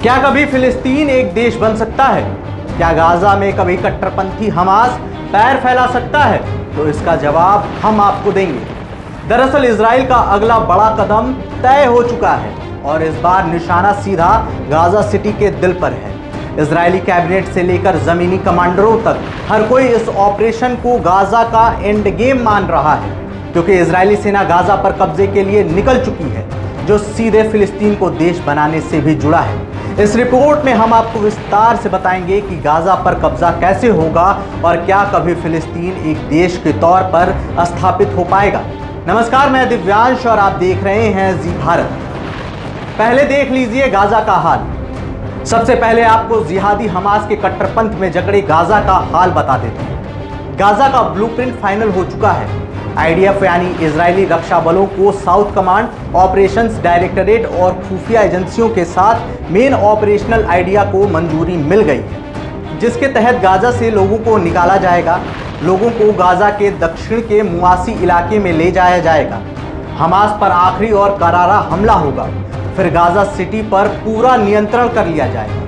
क्या कभी फिलिस्तीन एक देश बन सकता है? क्या गाजा में कभी कट्टरपंथी हमास पैर फैला सकता है? तो इसका जवाब हम आपको देंगे। दरअसल इजराइल का अगला बड़ा कदम तय हो चुका है और इस बार निशाना सीधा गाजा सिटी के दिल पर है। इजरायली कैबिनेट से लेकर जमीनी कमांडरों तक हर कोई इस ऑपरेशन को गाजा का एंड गेम मान रहा है, क्योंकि इजरायली सेना गाजा पर कब्जे के लिए निकल चुकी है, जो सीधे फिलिस्तीन को देश बनाने से भी जुड़ा है। इस रिपोर्ट में हम आपको विस्तार से बताएंगे कि गाजा पर कब्जा कैसे होगा और क्या कभी फिलिस्तीन एक देश के तौर पर स्थापित हो पाएगा। नमस्कार, मैं दिव्यांश और आप देख रहे हैं जी भारत। पहले देख लीजिए गाजा का हाल। सबसे पहले आपको जिहादी हमास के कट्टरपंथ में जकड़े गाजा का हाल बता देते हैं। गाजा का ब्लूप्रिंट फाइनल हो चुका है। आईडीएफ यानी इजरायली रक्षा बलों को साउथ कमांड, ऑपरेशंस डायरेक्टरेट और खुफिया एजेंसियों के साथ मेन ऑपरेशनल आइडिया को मंजूरी मिल गई है, जिसके तहत गाजा से लोगों को निकाला जाएगा। लोगों को गाजा के दक्षिण के मुआसी इलाके में ले जाया जाएगा। हमास पर आखिरी और करारा हमला होगा, फिर गाजा सिटी पर पूरा नियंत्रण कर लिया जाएगा।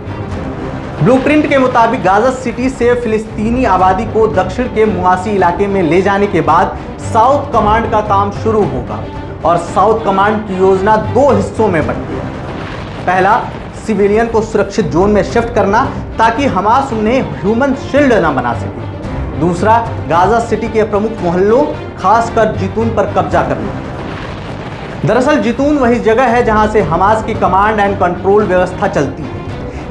ब्लूप्रिंट के मुताबिक गाजा सिटी से फिलिस्तीनी आबादी को दक्षिण के मुआसी इलाके में ले जाने के बाद साउथ कमांड का काम शुरू होगा और साउथ कमांड की योजना दो हिस्सों में बंटी है। पहला, सिविलियन को सुरक्षित जोन में शिफ्ट करना ताकि हमास उन्हें ह्यूमन शील्ड न बना सके। दूसरा, गाजा सिटी के प्रमुख मोहल्लों खासकर जितून पर कब्जा करना। दरअसल जितून वही जगह है जहां से हमास की कमांड एंड कंट्रोल व्यवस्था चलती है,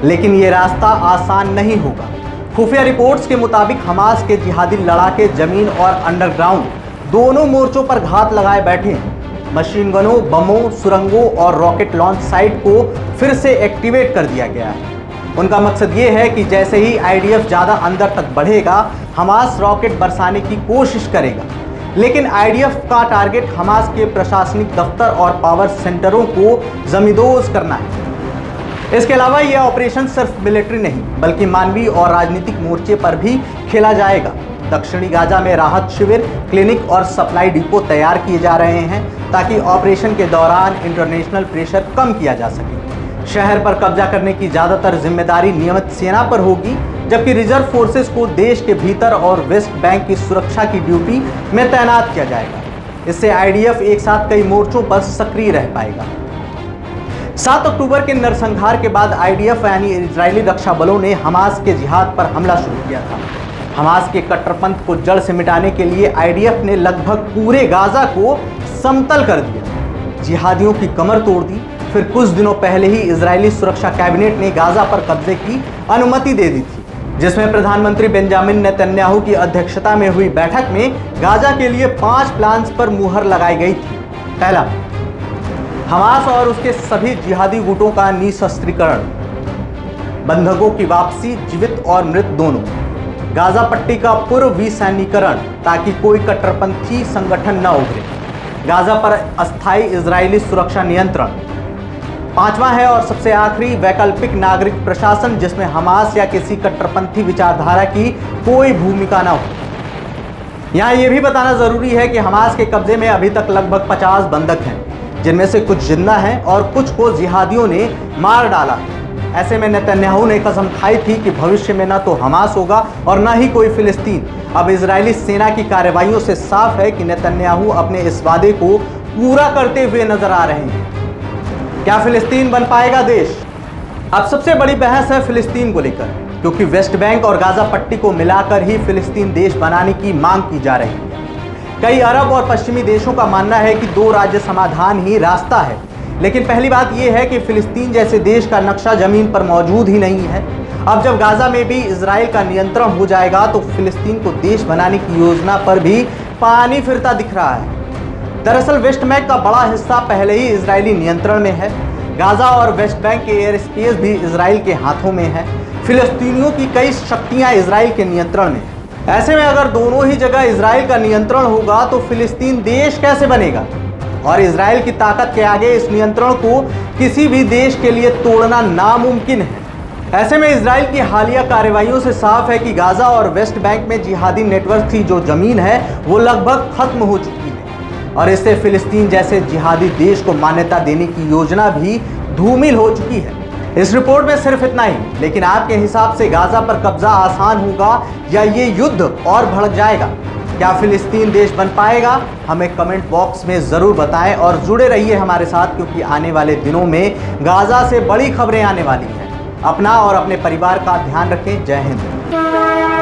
लेकिन ये रास्ता आसान नहीं होगा। खुफिया रिपोर्ट्स के मुताबिक हमास के जिहादी लड़ाके जमीन और अंडरग्राउंड दोनों मोर्चों पर घात लगाए बैठे हैं। मशीन गनों, बमों, सुरंगों और रॉकेट लॉन्च साइट को फिर से एक्टिवेट कर दिया गया है। उनका मकसद ये है कि जैसे ही आईडीएफ ज़्यादा अंदर तक बढ़ेगा, हमास रॉकेट बरसाने की कोशिश करेगा, लेकिन आईडीएफ का टारगेट हमास के प्रशासनिक दफ्तर और पावर सेंटरों को जमींदोज करना है। इसके अलावा यह ऑपरेशन सिर्फ मिलिट्री नहीं बल्कि मानवीय और राजनीतिक मोर्चे पर भी खेला जाएगा। दक्षिणी गाजा में राहत शिविर, क्लिनिक और सप्लाई डिपो तैयार किए जा रहे हैं ताकि ऑपरेशन के दौरान इंटरनेशनल प्रेशर कम किया जा सके। शहर पर कब्जा करने की ज़्यादातर जिम्मेदारी नियमित सेना पर होगी, जबकि रिजर्व फोर्सेस को देश के भीतर और वेस्ट बैंक की सुरक्षा की ड्यूटी में तैनात किया जाएगा। इससे आईडीएफ एक साथ कई मोर्चों पर सक्रिय रह पाएगा। 7 अक्टूबर के नरसंहार के बाद आईडीएफ यानी इजरायली रक्षा बलों ने हमास के जिहाद पर हमला शुरू किया था। हमास के कट्टरपंथ को जड़ से मिटाने के लिए आईडीएफ ने लगभग पूरे गाजा को समतल कर दिया, जिहादियों की कमर तोड़ दी। फिर कुछ दिनों पहले ही इजरायली सुरक्षा कैबिनेट ने गाजा पर कब्जे की अनुमति दे दी थी, जिसमें प्रधानमंत्री बेंजामिन नेतन्याहू की अध्यक्षता में हुई बैठक में गाजा के लिए 5 प्लान्स पर मुहर लगाई गई थी। पहला, हमास और उसके सभी जिहादी गुटों का निशस्त्रीकरण, बंधकों की वापसी जीवित और मृत दोनों, गाजा पट्टी का पूर्व विसैन्यीकरण ताकि कोई कट्टरपंथी संगठन न उभरे, गाजा पर अस्थायी इजरायली सुरक्षा नियंत्रण। 5वां है और सबसे आखिरी, वैकल्पिक नागरिक प्रशासन, जिसमें हमास या किसी कट्टरपंथी विचारधारा की कोई भूमिका न हो। यहाँ ये भी बताना जरूरी है कि हमास के कब्जे में अभी तक लगभग 50 बंधक हैं, जिनमें से कुछ जिंदा हैं और कुछ को जिहादियों ने मार डाला है। ऐसे में नेतन्याहू ने कसम खाई थी कि भविष्य में न तो हमास होगा और न ही कोई फिलिस्तीन। अब इजरायली सेना की कार्रवाइयों से साफ है कि नेतन्याहू अपने इस वादे को पूरा करते हुए नजर आ रहे हैं। क्या फिलिस्तीन बन पाएगा देश? अब सबसे बड़ी बहस है फिलिस्तीन को लेकर, क्योंकि वेस्ट बैंक और गाजा पट्टी को मिलाकर ही फिलिस्तीन देश बनाने की मांग की जा रही है। कई अरब और पश्चिमी देशों का मानना है कि 2 राज्य समाधान ही रास्ता है, लेकिन पहली बात यह है कि फिलिस्तीन जैसे देश का नक्शा जमीन पर मौजूद ही नहीं है। अब जब गाजा में भी इजराइल का नियंत्रण हो जाएगा तो फिलिस्तीन को देश बनाने की योजना पर भी पानी फिरता दिख रहा है। दरअसल वेस्ट बैंक का बड़ा हिस्सा पहले ही इजरायली नियंत्रण में है। गाजा और वेस्ट बैंक के एयर स्पेस भी इजराइल के हाथों में है। फिलिस्तीनियों की कई शक्तियां इजराइल के नियंत्रण में है। ऐसे में अगर दोनों ही जगह इजराइल का नियंत्रण होगा तो फिलिस्तीन देश कैसे बनेगा? और इजराइल की ताकत के आगे इस नियंत्रण को किसी भी देश के लिए तोड़ना नामुमकिन है। ऐसे में इजराइल की हालिया कार्रवाइयों से साफ है कि गाजा और वेस्ट बैंक में जिहादी नेटवर्क की जो जमीन है वो लगभग खत्म हो चुकी है और इससे फिलिस्तीन जैसे जिहादी देश को मान्यता देने की योजना भी धूमिल हो चुकी है। इस रिपोर्ट में सिर्फ इतना ही, लेकिन आपके हिसाब से गाजा पर कब्जा आसान होगा या ये युद्ध और भड़क जाएगा? क्या फिलिस्तीन देश बन पाएगा? हमें कमेंट बॉक्स में जरूर बताएं और जुड़े रहिए हमारे साथ, क्योंकि आने वाले दिनों में गाजा से बड़ी खबरें आने वाली हैं। अपना और अपने परिवार का ध्यान रखें। जय हिंद।